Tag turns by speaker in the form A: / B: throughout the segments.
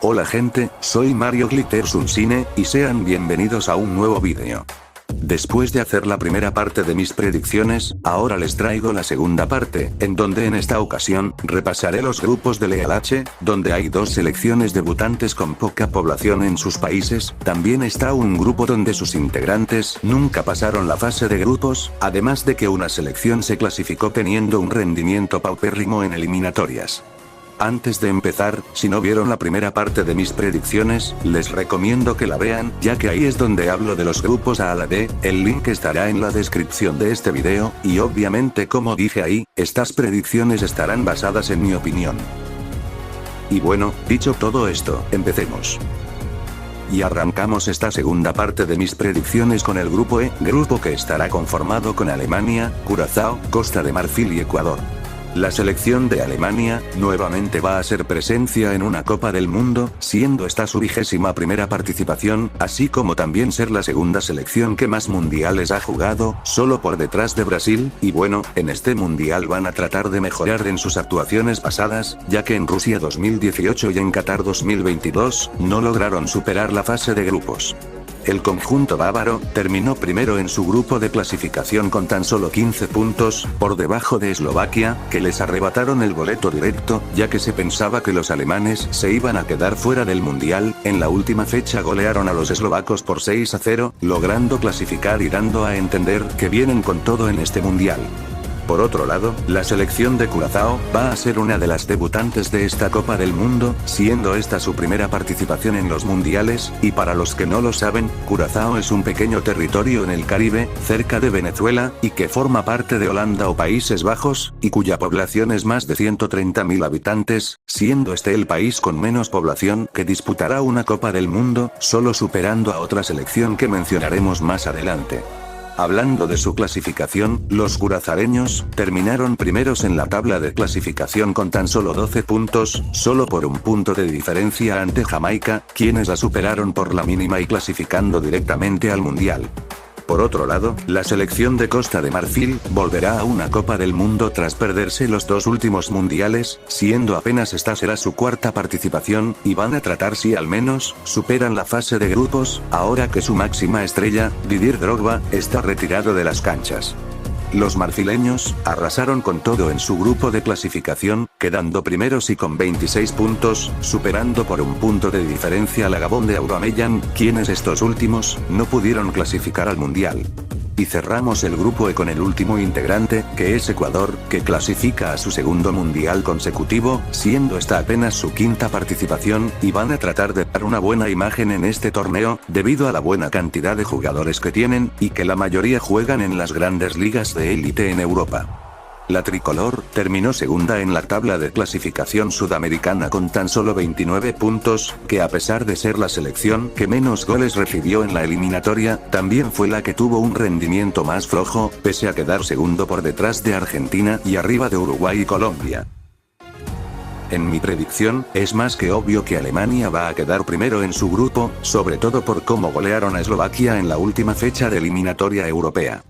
A: Hola gente, soy Mario Glitter Sunsine, y sean bienvenidos a un nuevo vídeo. Después de hacer la primera parte de mis predicciones, ahora les traigo la segunda parte, en donde en esta ocasión, repasaré los grupos del ELH, donde hay dos selecciones debutantes con poca población en sus países, también está un grupo donde sus integrantes nunca pasaron la fase de grupos, además de que una selección se clasificó teniendo un rendimiento paupérrimo en eliminatorias. Antes de empezar, si no vieron la primera parte de mis predicciones, les recomiendo que la vean, ya que ahí es donde hablo de los grupos A a la D, el link estará en la descripción de este video, y obviamente como dije ahí, estas predicciones estarán basadas en mi opinión. Y bueno, dicho todo esto, empecemos. Y arrancamos esta segunda parte de mis predicciones con el grupo E, grupo que estará conformado con Alemania, Curazao, Costa de Marfil y Ecuador. La selección de Alemania, nuevamente va a hacer presencia en una Copa del Mundo, siendo esta su 21ª participación, así como también ser la segunda selección que más mundiales ha jugado, solo por detrás de Brasil, y bueno, en este mundial van a tratar de mejorar en sus actuaciones pasadas, ya que en Rusia 2018 y en Qatar 2022, no lograron superar la fase de grupos. El conjunto bávaro terminó primero en su grupo de clasificación con tan solo 15 puntos, por debajo de Eslovaquia, que les arrebataron el boleto directo, ya que se pensaba que los alemanes se iban a quedar fuera del mundial. En la última fecha golearon a los eslovacos por 6-0, logrando clasificar y dando a entender que vienen con todo en este mundial. Por otro lado, la selección de Curazao va a ser una de las debutantes de esta Copa del Mundo, siendo esta su primera participación en los mundiales, y para los que no lo saben, Curazao es un pequeño territorio en el Caribe, cerca de Venezuela, y que forma parte de Holanda o Países Bajos, y cuya población es más de 130.000 habitantes, siendo este el país con menos población que disputará una Copa del Mundo, solo superando a otra selección que mencionaremos más adelante. Hablando de su clasificación, los curazareños terminaron primeros en la tabla de clasificación con tan solo 12 puntos, solo por un punto de diferencia ante Jamaica, quienes la superaron por la mínima y clasificando directamente al Mundial. Por otro lado, la selección de Costa de Marfil volverá a una Copa del Mundo tras perderse los dos últimos mundiales, siendo apenas esta será su cuarta participación, y van a tratar si al menos superan la fase de grupos, ahora que su máxima estrella, Didier Drogba, está retirado de las canchas. Los marfileños arrasaron con todo en su grupo de clasificación, quedando primeros y con 26 puntos, superando por un punto de diferencia a la Gabón de Aubameyang, quienes estos últimos no pudieron clasificar al Mundial. Y cerramos el grupo E con el último integrante, que es Ecuador, que clasifica a su segundo mundial consecutivo, siendo esta apenas su quinta participación, y van a tratar de dar una buena imagen en este torneo, debido a la buena cantidad de jugadores que tienen, y que la mayoría juegan en las grandes ligas de élite en Europa. La tricolor terminó segunda en la tabla de clasificación sudamericana con tan solo 29 puntos, que a pesar de ser la selección que menos goles recibió en la eliminatoria, también fue la que tuvo un rendimiento más flojo, pese a quedar segundo por detrás de Argentina y arriba de Uruguay y Colombia. En mi predicción, es más que obvio que Alemania va a quedar primero en su grupo, sobre todo por cómo golearon a Eslovaquia en la última fecha de eliminatoria europea.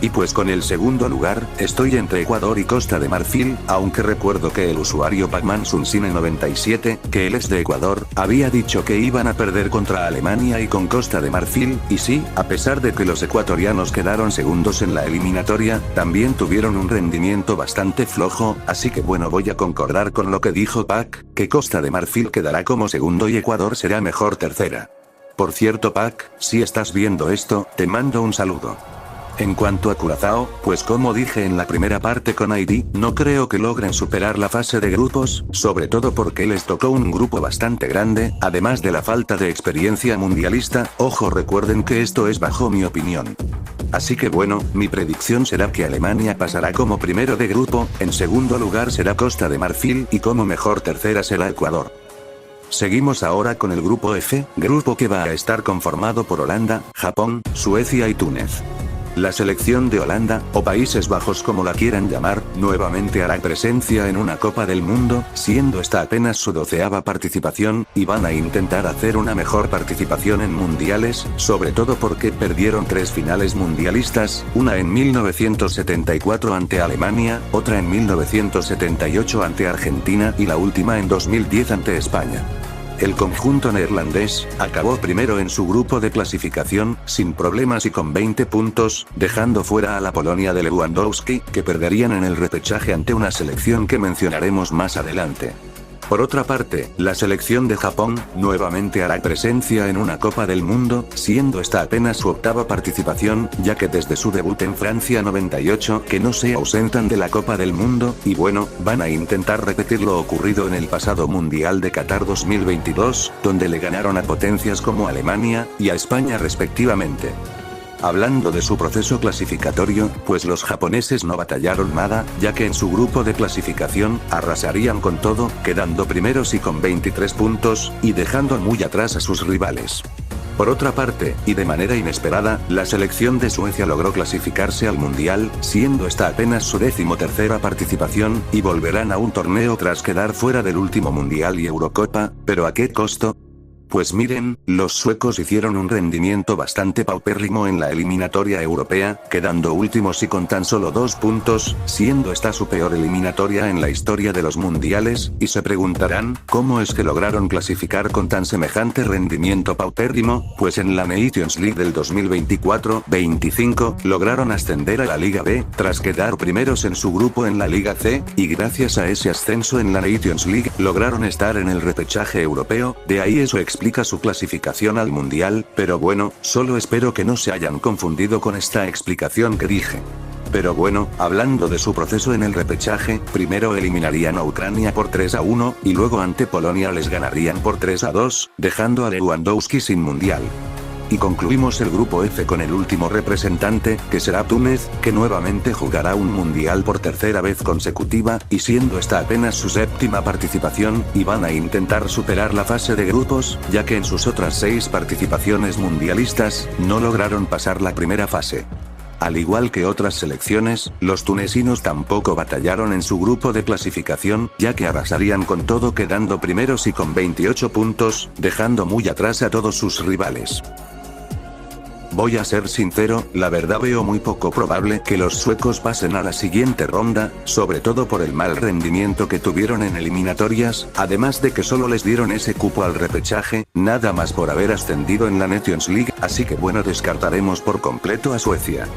A: Y pues con el segundo lugar, estoy entre Ecuador y Costa de Marfil, aunque recuerdo que el usuario Pacman Sunsine 97, que él es de Ecuador, había dicho que iban a perder contra Alemania y con Costa de Marfil, y sí, a pesar de que los ecuatorianos quedaron segundos en la eliminatoria, también tuvieron un rendimiento bastante flojo, así que bueno, voy a concordar con lo que dijo Pac, que Costa de Marfil quedará como segundo y Ecuador será mejor tercera. Por cierto Pac, si estás viendo esto, te mando un saludo. En cuanto a Curazao, pues como dije en la primera parte con Haití, no creo que logren superar la fase de grupos, sobre todo porque les tocó un grupo bastante grande, además de la falta de experiencia mundialista, ojo recuerden que esto es bajo mi opinión. Así que bueno, mi predicción será que Alemania pasará como primero de grupo, en segundo lugar será Costa de Marfil y como mejor tercera será Ecuador. Seguimos ahora con el grupo F, grupo que va a estar conformado por Holanda, Japón, Suecia y Túnez. La selección de Holanda, o Países Bajos como la quieran llamar, nuevamente hará presencia en una Copa del Mundo, siendo esta apenas su 12ª participación, y van a intentar hacer una mejor participación en mundiales, sobre todo porque perdieron 3 finales mundialistas, una en 1974 ante Alemania, otra en 1978 ante Argentina y la última en 2010 ante España. El conjunto neerlandés acabó primero en su grupo de clasificación, sin problemas y con 20 puntos, dejando fuera a la Polonia de Lewandowski, que perderían en el repechaje ante una selección que mencionaremos más adelante. Por otra parte, la selección de Japón, nuevamente hará presencia en una Copa del Mundo, siendo esta apenas su octava participación, ya que desde su debut en Francia 98 que no se ausentan de la Copa del Mundo, y bueno, van a intentar repetir lo ocurrido en el pasado Mundial de Qatar 2022, donde le ganaron a potencias como Alemania y a España respectivamente. Hablando de su proceso clasificatorio, pues los japoneses no batallaron nada, ya que en su grupo de clasificación, arrasarían con todo, quedando primeros y con 23 puntos, y dejando muy atrás a sus rivales. Por otra parte, y de manera inesperada, la selección de Suecia logró clasificarse al Mundial, siendo esta apenas su 13ª participación, y volverán a un torneo tras quedar fuera del último Mundial y Eurocopa, pero ¿a qué costo? Pues miren, los suecos hicieron un rendimiento bastante paupérrimo en la eliminatoria europea, quedando últimos y con tan solo 2 puntos, siendo esta su peor eliminatoria en la historia de los mundiales, y se preguntarán, ¿cómo es que lograron clasificar con tan semejante rendimiento paupérrimo? Pues en la Nations League del 2024-25, lograron ascender a la Liga B, tras quedar primeros en su grupo en la Liga C, y gracias a ese ascenso en la Nations League, lograron estar en el repechaje europeo, de ahí eso explica su clasificación al Mundial, pero bueno, solo espero que no se hayan confundido con esta explicación que dije. Pero bueno, hablando de su proceso en el repechaje, primero eliminarían a Ucrania por 3-1, y luego ante Polonia les ganarían por 3-2, dejando a Lewandowski sin Mundial. Y concluimos el grupo F con el último representante, que será Túnez, que nuevamente jugará un mundial por tercera vez consecutiva, y siendo esta apenas su 7ª participación, y van a intentar superar la fase de grupos, ya que en sus otras 6 participaciones mundialistas, no lograron pasar la primera fase. Al igual que otras selecciones, los tunecinos tampoco batallaron en su grupo de clasificación, ya que arrasarían con todo quedando primeros y con 28 puntos, dejando muy atrás a todos sus rivales. Voy a ser sincero, la verdad veo muy poco probable que los suecos pasen a la siguiente ronda, sobre todo por el mal rendimiento que tuvieron en eliminatorias, además de que solo les dieron ese cupo al repechaje, nada más por haber ascendido en la Nations League, así que bueno, descartaremos por completo a Suecia.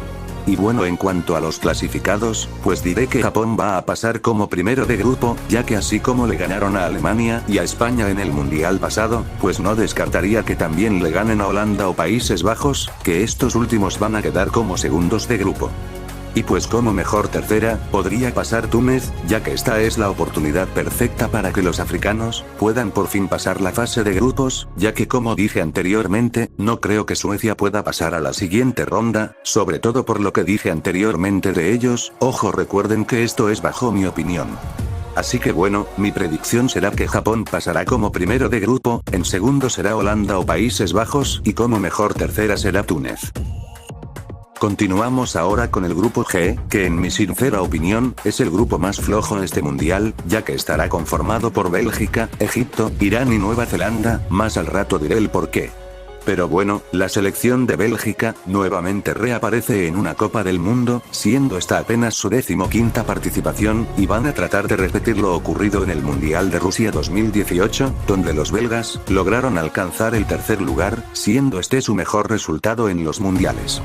A: Y bueno, en cuanto a los clasificados, pues diré que Japón va a pasar como primero de grupo, ya que así como le ganaron a Alemania y a España en el Mundial pasado, pues no descartaría que también le ganen a Holanda o Países Bajos, que estos últimos van a quedar como segundos de grupo. Y pues como mejor tercera, podría pasar Túnez, ya que esta es la oportunidad perfecta para que los africanos puedan por fin pasar la fase de grupos, ya que como dije anteriormente, no creo que Suecia pueda pasar a la siguiente ronda, sobre todo por lo que dije anteriormente de ellos, ojo, recuerden que esto es bajo mi opinión. Así que bueno, mi predicción será que Japón pasará como primero de grupo, en segundo será Holanda o Países Bajos, y como mejor tercera será Túnez. Continuamos ahora con el grupo G, que en mi sincera opinión, es el grupo más flojo de este mundial, ya que estará conformado por Bélgica, Egipto, Irán y Nueva Zelanda, más al rato diré el porqué. Pero bueno, la selección de Bélgica, nuevamente reaparece en una Copa del Mundo, siendo esta apenas su 15ª participación, y van a tratar de repetir lo ocurrido en el Mundial de Rusia 2018, donde los belgas, lograron alcanzar el tercer lugar, siendo este su mejor resultado en los mundiales.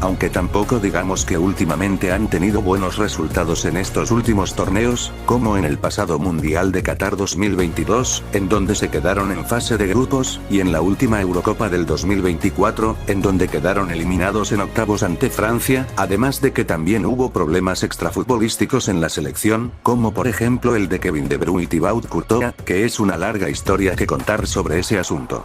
A: Aunque tampoco digamos que últimamente han tenido buenos resultados en estos últimos torneos, como en el pasado Mundial de Qatar 2022, en donde se quedaron en fase de grupos, y en la última Eurocopa del 2024, en donde quedaron eliminados en octavos ante Francia, además de que también hubo problemas extrafutbolísticos en la selección, como por ejemplo el de Kevin De Bruyne y Thibaut Courtois, que es una larga historia que contar sobre ese asunto.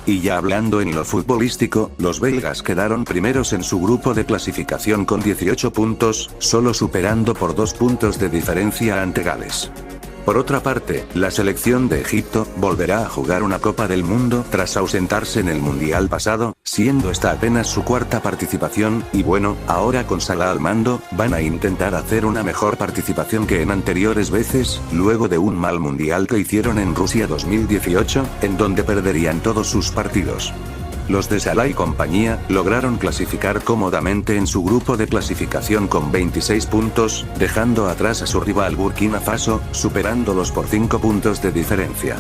A: Y ya hablando en lo futbolístico, los belgas quedaron primeros en su grupo de clasificación con 18 puntos, solo superando por 2 puntos de diferencia ante Gales. Por otra parte, la selección de Egipto volverá a jugar una Copa del Mundo tras ausentarse en el Mundial pasado, siendo esta apenas su 4ª participación, y bueno, ahora con Salah al mando, van a intentar hacer una mejor participación que en anteriores veces, luego de un mal Mundial que hicieron en Rusia 2018, en donde perderían todos sus partidos. Los de Salah y compañía, lograron clasificar cómodamente en su grupo de clasificación con 26 puntos, dejando atrás a su rival Burkina Faso, superándolos por 5 puntos de diferencia.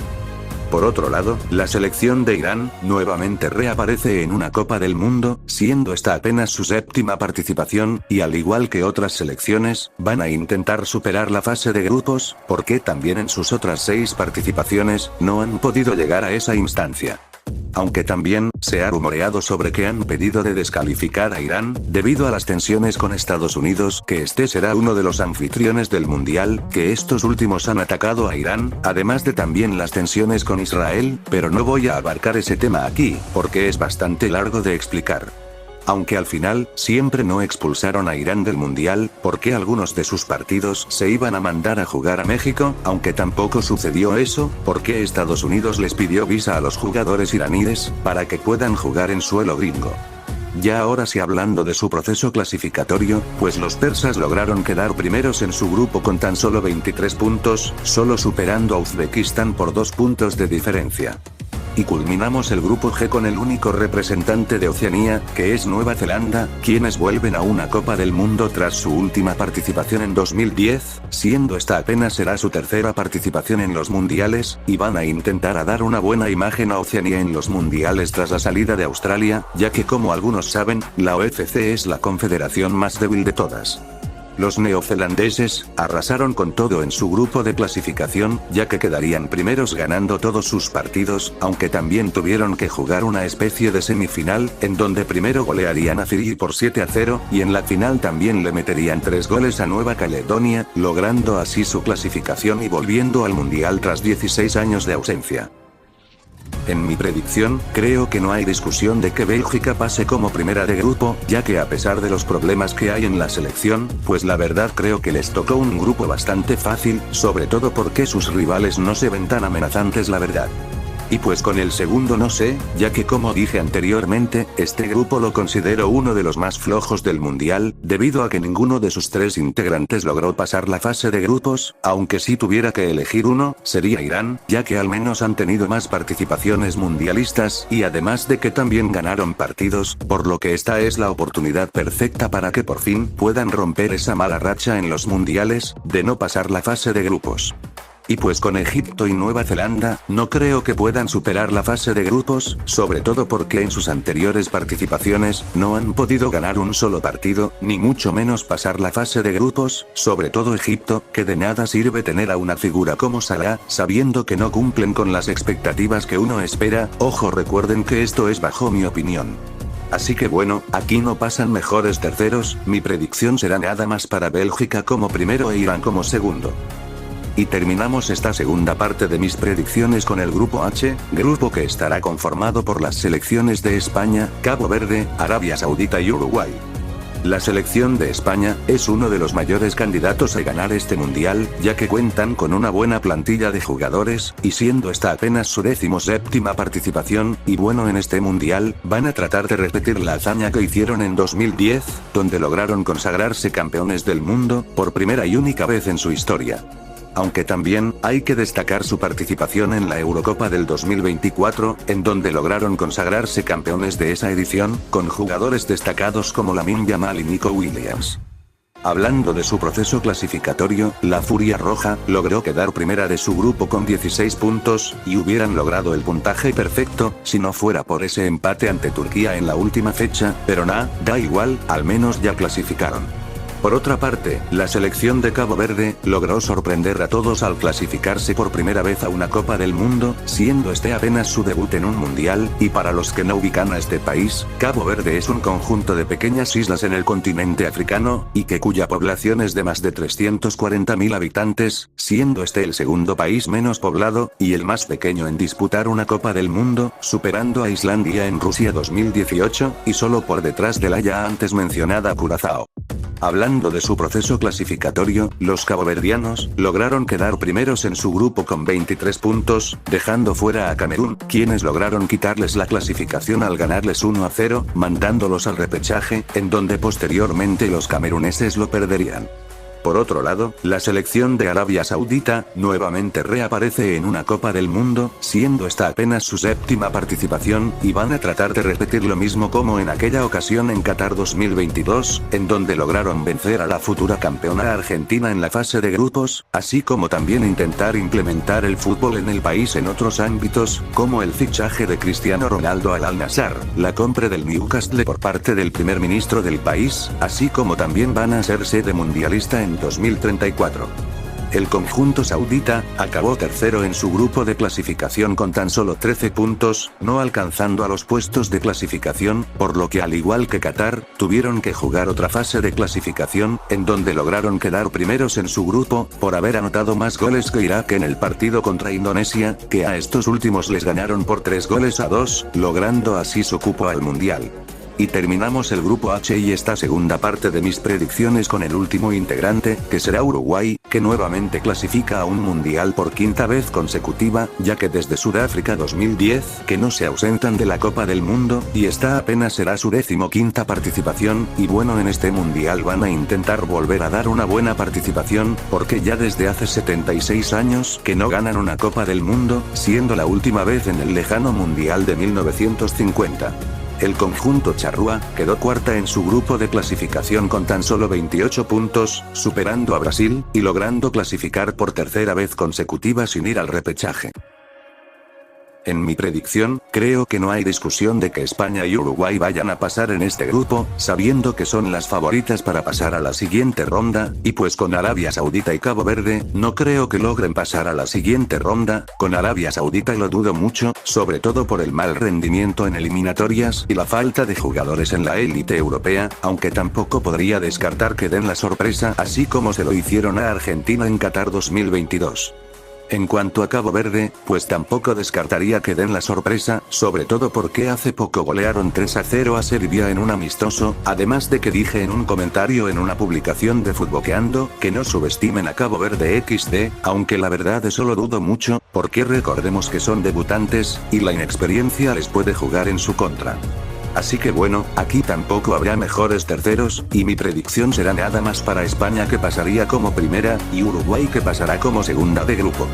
A: Por otro lado, la selección de Irán, nuevamente reaparece en una Copa del Mundo, siendo esta apenas su séptima participación, y al igual que otras selecciones, van a intentar superar la fase de grupos, porque también en sus otras 6 participaciones, no han podido llegar a esa instancia. Aunque también, se ha rumoreado sobre que han pedido de descalificar a Irán, debido a las tensiones con Estados Unidos, que este será uno de los anfitriones del Mundial, que estos últimos han atacado a Irán, además de también las tensiones con Israel, pero no voy a abarcar ese tema aquí, porque es bastante largo de explicar. Aunque al final, siempre no expulsaron a Irán del Mundial, porque algunos de sus partidos se iban a mandar a jugar a México, aunque tampoco sucedió eso, porque Estados Unidos les pidió visa a los jugadores iraníes, para que puedan jugar en suelo gringo. Ya ahora sí, hablando de su proceso clasificatorio, pues los persas lograron quedar primeros en su grupo con tan solo 23 puntos, solo superando a Uzbekistán por 2 puntos de diferencia. Y culminamos el grupo G con el único representante de Oceanía, que es Nueva Zelanda, quienes vuelven a una Copa del Mundo tras su última participación en 2010, siendo esta apenas será su tercera participación en los mundiales, y van a intentar dar una buena imagen a Oceanía en los mundiales tras la salida de Australia, ya que como algunos saben, la OFC es la confederación más débil de todas. Los neozelandeses arrasaron con todo en su grupo de clasificación, ya que quedarían primeros ganando todos sus partidos, aunque también tuvieron que jugar una especie de semifinal, en donde primero golearían a Fiji por 7-0, y en la final también le meterían 3 goles a Nueva Caledonia, logrando así su clasificación y volviendo al Mundial tras 16 años de ausencia. En mi predicción, creo que no hay discusión de que Bélgica pase como primera de grupo, ya que a pesar de los problemas que hay en la selección, pues la verdad creo que les tocó un grupo bastante fácil, sobre todo porque sus rivales no se ven tan amenazantes, la verdad. Y pues con el segundo no sé, ya que como dije anteriormente, este grupo lo considero uno de los más flojos del mundial, debido a que ninguno de sus 3 integrantes logró pasar la fase de grupos, aunque si tuviera que elegir uno, sería Irán, ya que al menos han tenido más participaciones mundialistas, y además de que también ganaron partidos, por lo que esta es la oportunidad perfecta para que por fin puedan romper esa mala racha en los mundiales, de no pasar la fase de grupos. Y pues con Egipto y Nueva Zelanda, no creo que puedan superar la fase de grupos, sobre todo porque en sus anteriores participaciones, no han podido ganar un solo partido, ni mucho menos pasar la fase de grupos, sobre todo Egipto, que de nada sirve tener a una figura como Salah, sabiendo que no cumplen con las expectativas que uno espera. Ojo, recuerden que esto es bajo mi opinión. Así que bueno, aquí no pasan mejores terceros, mi predicción será nada más para Bélgica como primero e Irán como segundo. Y terminamos esta segunda parte de mis predicciones con el grupo H, grupo que estará conformado por las selecciones de España, Cabo Verde, Arabia Saudita y Uruguay. La selección de España es uno de los mayores candidatos a ganar este mundial, ya que cuentan con una buena plantilla de jugadores, y siendo esta apenas su 17ª participación, y bueno, en este mundial, van a tratar de repetir la hazaña que hicieron en 2010, donde lograron consagrarse campeones del mundo, por primera y única vez en su historia. Aunque también, hay que destacar su participación en la Eurocopa del 2024, en donde lograron consagrarse campeones de esa edición, con jugadores destacados como Lamine Yamal y Nico Williams. Hablando de su proceso clasificatorio, la Furia Roja logró quedar primera de su grupo con 16 puntos, y hubieran logrado el puntaje perfecto, si no fuera por ese empate ante Turquía en la última fecha, pero da igual, al menos ya clasificaron. Por otra parte, la selección de Cabo Verde logró sorprender a todos al clasificarse por primera vez a una Copa del Mundo, siendo este apenas su debut en un mundial, y para los que no ubican a este país, Cabo Verde es un conjunto de pequeñas islas en el continente africano, y que cuya población es de más de 340.000 habitantes, siendo este el segundo país menos poblado, y el más pequeño en disputar una Copa del Mundo, superando a Islandia en Rusia 2018, y solo por detrás de la ya antes mencionada Curazao. Hablando de su proceso clasificatorio, los caboverdianos lograron quedar primeros en su grupo con 23 puntos, dejando fuera a Camerún, quienes lograron quitarles la clasificación al ganarles 1-0, mandándolos al repechaje, en donde posteriormente los cameruneses lo perderían. Por otro lado, la selección de Arabia Saudita, nuevamente reaparece en una Copa del Mundo, siendo esta apenas su séptima participación, y van a tratar de repetir lo mismo como en aquella ocasión en Qatar 2022, en donde lograron vencer a la futura campeona Argentina en la fase de grupos, así como también intentar implementar el fútbol en el país en otros ámbitos, como el fichaje de Cristiano Ronaldo al Al-Nassr, la compra del Newcastle por parte del primer ministro del país, así como también van a ser sede mundialista en 2034. El conjunto saudita acabó tercero en su grupo de clasificación con tan solo 13 puntos, no alcanzando a los puestos de clasificación, por lo que al igual que Qatar, tuvieron que jugar otra fase de clasificación, en donde lograron quedar primeros en su grupo, por haber anotado más goles que Irak en el partido contra Indonesia, que a estos últimos les ganaron por 3-2, logrando así su cupo al Mundial. Y terminamos el grupo H y esta segunda parte de mis predicciones con el último integrante, que será Uruguay, que nuevamente clasifica a un mundial por quinta vez consecutiva, ya que desde Sudáfrica 2010, que no se ausentan de la Copa del Mundo, y esta apenas será su 15ª participación, y bueno, en este mundial van a intentar volver a dar una buena participación, porque ya desde hace 76 años que no ganan una Copa del Mundo, siendo la última vez en el lejano mundial de 1950. El conjunto charrúa quedó cuarta en su grupo de clasificación con tan solo 28 puntos, superando a Brasil, y logrando clasificar por tercera vez consecutiva sin ir al repechaje. En mi predicción, creo que no hay discusión de que España y Uruguay vayan a pasar en este grupo, sabiendo que son las favoritas para pasar a la siguiente ronda, y pues con Arabia Saudita y Cabo Verde, no creo que logren pasar a la siguiente ronda. Con Arabia Saudita lo dudo mucho, sobre todo por el mal rendimiento en eliminatorias y la falta de jugadores en la élite europea, aunque tampoco podría descartar que den la sorpresa, así como se lo hicieron a Argentina en Qatar 2022. En cuanto a Cabo Verde, pues tampoco descartaría que den la sorpresa, sobre todo porque hace poco golearon 3-0 a Serbia en un amistoso, además de que dije en un comentario en una publicación de Futboqueando, que no subestimen a Cabo Verde XD, aunque la verdad eso lo dudo mucho, porque recordemos que son debutantes, y la inexperiencia les puede jugar en su contra. Así que bueno, aquí tampoco habrá mejores terceros, y mi predicción será nada más para España que pasaría como primera, y Uruguay que pasará como segunda de grupo.